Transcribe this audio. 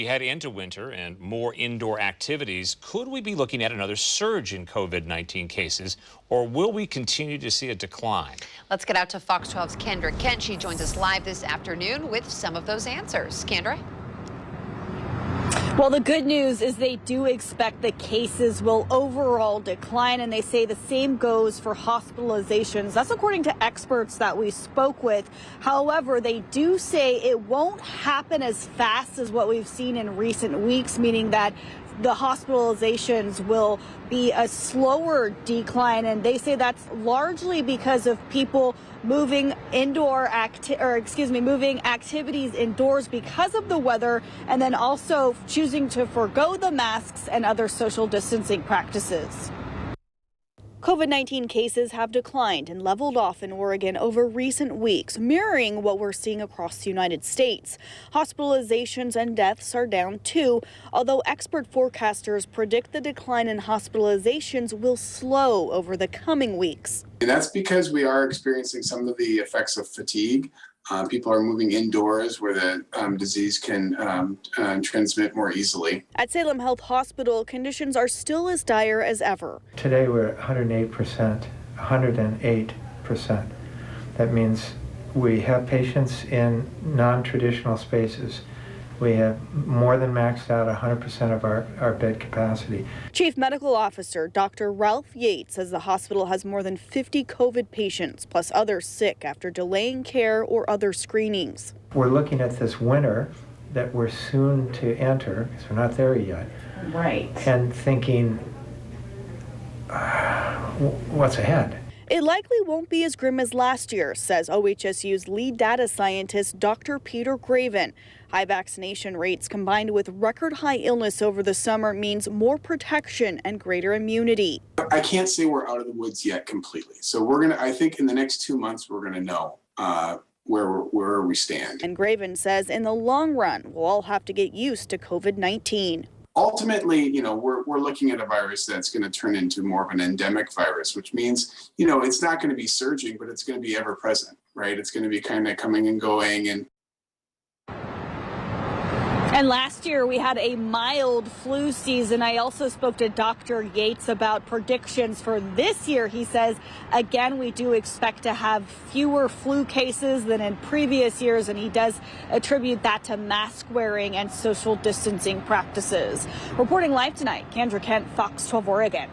We head into winter and more indoor activities. Could we be looking at another surge in COVID-19 cases, or will we continue to see a decline? Let's get out to Fox 12's Kendra Kent. She joins us live this afternoon with some of those answers. Kendra? Well, the good news is they do expect the cases will overall decline, and they say the same goes for hospitalizations. That's according to experts that we spoke with. However, they do say it won't happen as fast as what we've seen in recent weeks, meaning that the hospitalizations will be a slower decline, and they say that's largely because of people moving moving activities indoors because of the weather, and then also choosing to forgo the masks and other social distancing practices. COVID-19 cases have declined and leveled off in Oregon over recent weeks, mirroring what we're seeing across the United States. Hospitalizations and deaths are down too, although expert forecasters predict the decline in hospitalizations will slow over the coming weeks. And that's because we are experiencing some of the effects of fatigue. People are moving indoors where the disease can transmit more easily. At Salem Health Hospital, conditions are still as dire as ever. Today we're at 108%. That means we have patients in non-traditional spaces. We have more than maxed out 100% of our bed capacity. Chief Medical Officer Dr. Ralph Yates says the hospital has more than 50 COVID patients, plus others sick after delaying care or other screenings. We're looking at this winter that we're soon to enter, because we're not there yet. Right. And thinking, what's ahead? It likely won't be as grim as last year, says OHSU's lead data scientist, Dr. Peter Graven. High vaccination rates combined with record high illness over the summer means more protection and greater immunity. I can't say we're out of the woods yet completely. So I think in the next 2 months, we're gonna know where we stand. And Graven says in the long run, we'll all have to get used to COVID-19. Ultimately, we're looking at a virus that's going to turn into more of an endemic virus, which means, it's not going to be surging, but it's going to be ever present, right? It's going to be kind of coming and going. And last year we had a mild flu season. I also spoke to Dr. Yates about predictions for this year. He says, again, we do expect to have fewer flu cases than in previous years, and he does attribute that to mask wearing and social distancing practices. Reporting live tonight, Kendra Kent, Fox 12 Oregon.